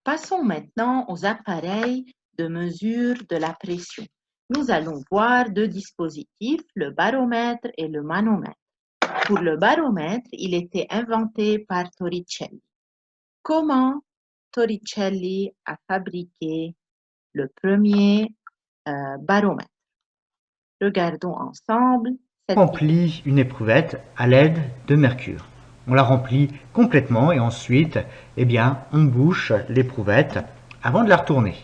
Passons maintenant aux appareils de mesure de la pression. Nous allons voir deux dispositifs, le baromètre et le manomètre. Pour le baromètre, il était inventé par Torricelli. Comment Torricelli a fabriqué le premier baromètre? Regardons ensemble cette vidéo. Remplit une éprouvette à l'aide de mercure. On la remplit complètement et ensuite, on bouche l'éprouvette avant de la retourner.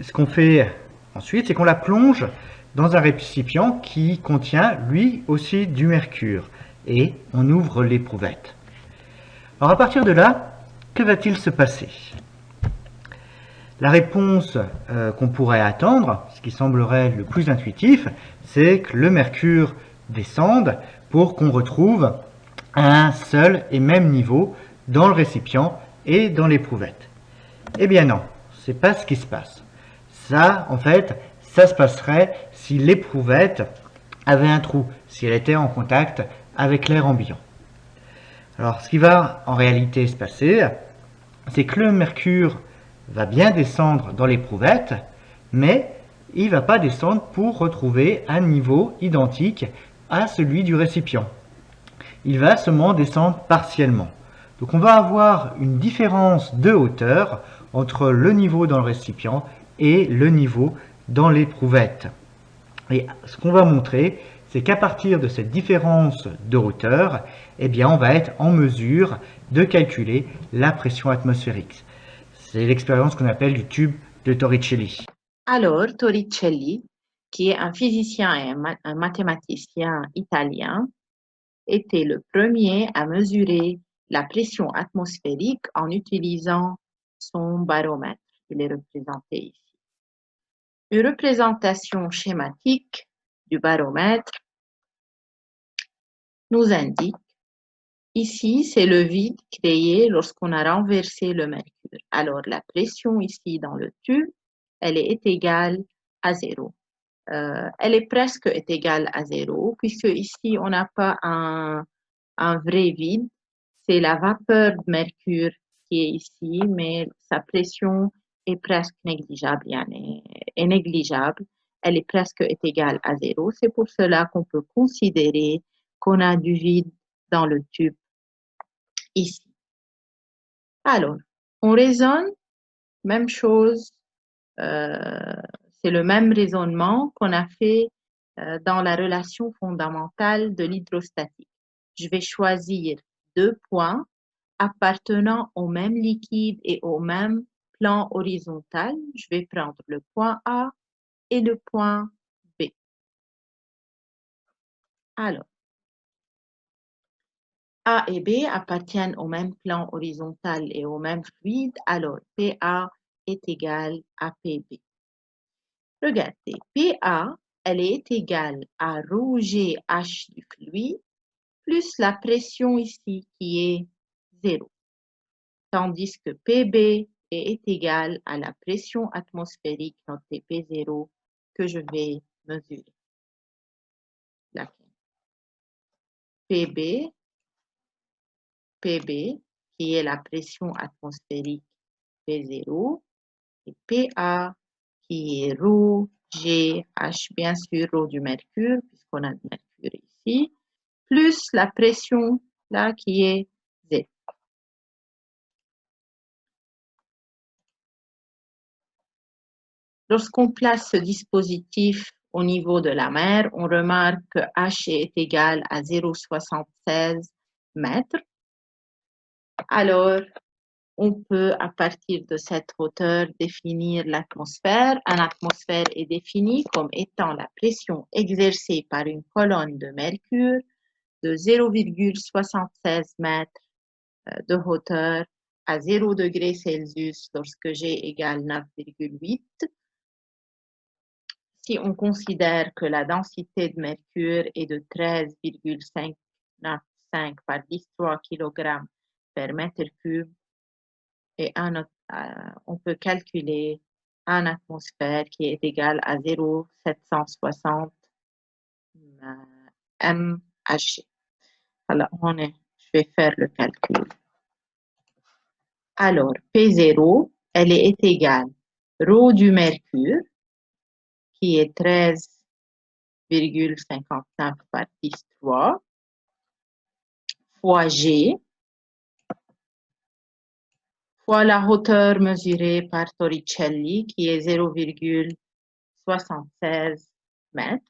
Ce qu'on fait ensuite, c'est qu'on la plonge dans un récipient qui contient lui aussi du mercure et on ouvre l'éprouvette. Alors à partir de là, que va-t-il se passer? La réponse qu'on pourrait attendre, ce qui semblerait le plus intuitif, c'est que le mercure descende pour qu'on retrouve un seul et même niveau dans le récipient et dans l'éprouvette. Eh bien non, c'est pas ce qui se passe. Ça, en fait, ça se passerait si l'éprouvette avait un trou, si elle était en contact avec l'air ambiant. Alors, ce qui va en réalité se passer, c'est que le mercure va bien descendre dans l'éprouvette, mais il ne va pas descendre pour retrouver un niveau identique à celui du récipient. Il va seulement descendre partiellement. Donc on va avoir une différence de hauteur entre le niveau dans le récipient et le niveau dans l'éprouvette. Et ce qu'on va montrer, c'est qu'à partir de cette différence de hauteur, on va être en mesure de calculer la pression atmosphérique. C'est l'expérience qu'on appelle du tube de Torricelli. Alors, Torricelli, qui est un physicien et un mathématicien italien, était le premier à mesurer la pression atmosphérique en utilisant son baromètre. Il est représenté ici. Une représentation schématique du baromètre nous indique, ici, c'est le vide créé lorsqu'on a renversé le mercure. Alors, la pression ici dans le tube, elle est égale à 0. Elle est presque égale à 0, puisque ici, on n'a pas un vrai vide. C'est la vapeur de mercure qui est ici, mais sa pression est presque négligeable. Est négligeable. Elle est presque égale à 0. C'est pour cela qu'on peut considérer qu'on a du vide dans le tube ici. Alors, on raisonne, même chose, c'est le même raisonnement qu'on a fait dans la relation fondamentale de l'hydrostatique. Je vais choisir deux points appartenant au même liquide et au même plan horizontal. Je vais prendre le point A et le point B. Alors, A et B appartiennent au même plan horizontal et au même fluide. Alors, PA est égal à PB. Regardez, PA, elle est égale à ρGH du fluide plus la pression ici qui est 0. Tandis que PB est égal à la pression atmosphérique notée P0 que je vais mesurer. PB, qui est la pression atmosphérique P0, et PA qui est ρ, G, H, bien sûr, ρ du mercure, puisqu'on a du mercure ici, plus la pression là qui est 0. Lorsqu'on place ce dispositif au niveau de la mer, on remarque que H est égal à 0,76 mètres. Alors, on peut, à partir de cette hauteur, définir l'atmosphère. Une atmosphère est définie comme étant la pression exercée par une colonne de mercure de 0,76 mètres de hauteur à 0 degré Celsius lorsque G égale 9,8. Si on considère que la densité de mercure est de 13,595 par 10,3 kg par mètre cube, et on peut calculer une atmosphère qui est égale à 0,760 mHg. Alors, je vais faire le calcul. Alors, P0, elle est égale ρ du mercure, qui est 13,59 par 10-3, fois G, fois la hauteur mesurée par Torricelli, qui est 0,76 mètres.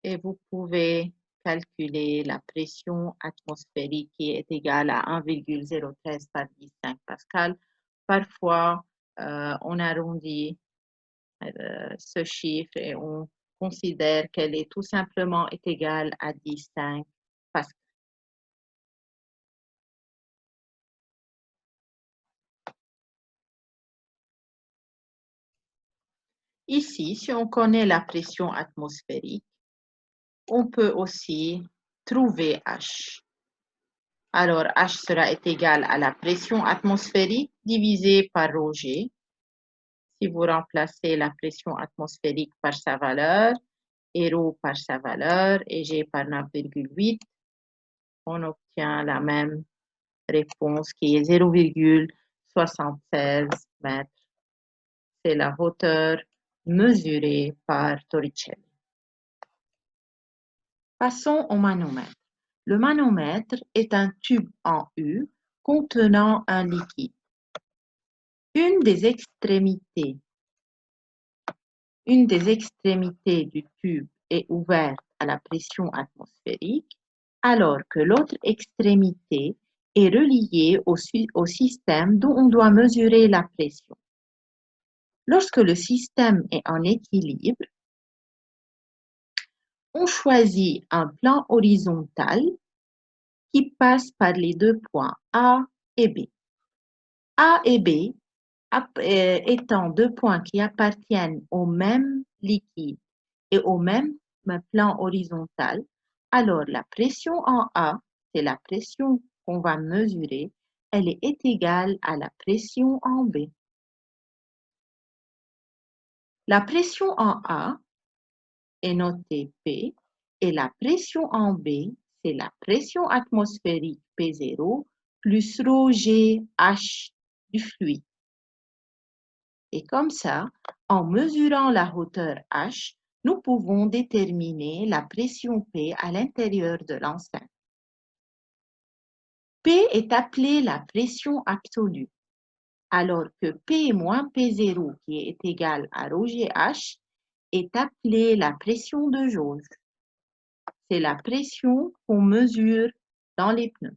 Et vous pouvez calculer la pression atmosphérique qui est égale à 1,013 par 10-5 pascal. Parfois, on arrondit ce chiffre et on considère qu'elle est tout simplement égale à 10,5 pascal. Ici, si on connaît la pression atmosphérique, on peut aussi trouver H. Alors, H sera égal à la pression atmosphérique divisée par ρg. Si vous remplacez la pression atmosphérique par sa valeur, et ρ par sa valeur, et G par 9,8, on obtient la même réponse qui est 0,76 mètres. C'est la hauteur mesurée par Torricelli. Passons au manomètre. Le manomètre est un tube en U contenant un liquide. Une des extrémités du tube est ouverte à la pression atmosphérique, alors que l'autre extrémité est reliée au système dont on doit mesurer la pression. Lorsque le système est en équilibre, on choisit un plan horizontal qui passe par les deux points A et B. A et B étant deux points qui appartiennent au même liquide et au même plan horizontal, alors la pression en A, c'est la pression qu'on va mesurer, elle est égale à la pression en B. La pression en A est notée P et la pression en B, c'est la pression atmosphérique P0 plus ρg H du fluide. Et comme ça, en mesurant la hauteur H, nous pouvons déterminer la pression P à l'intérieur de l'enceinte. P est appelée la pression absolue, alors que P moins P0, qui est égal à ρgh, est appelée la pression de jauge. C'est la pression qu'on mesure dans les pneus.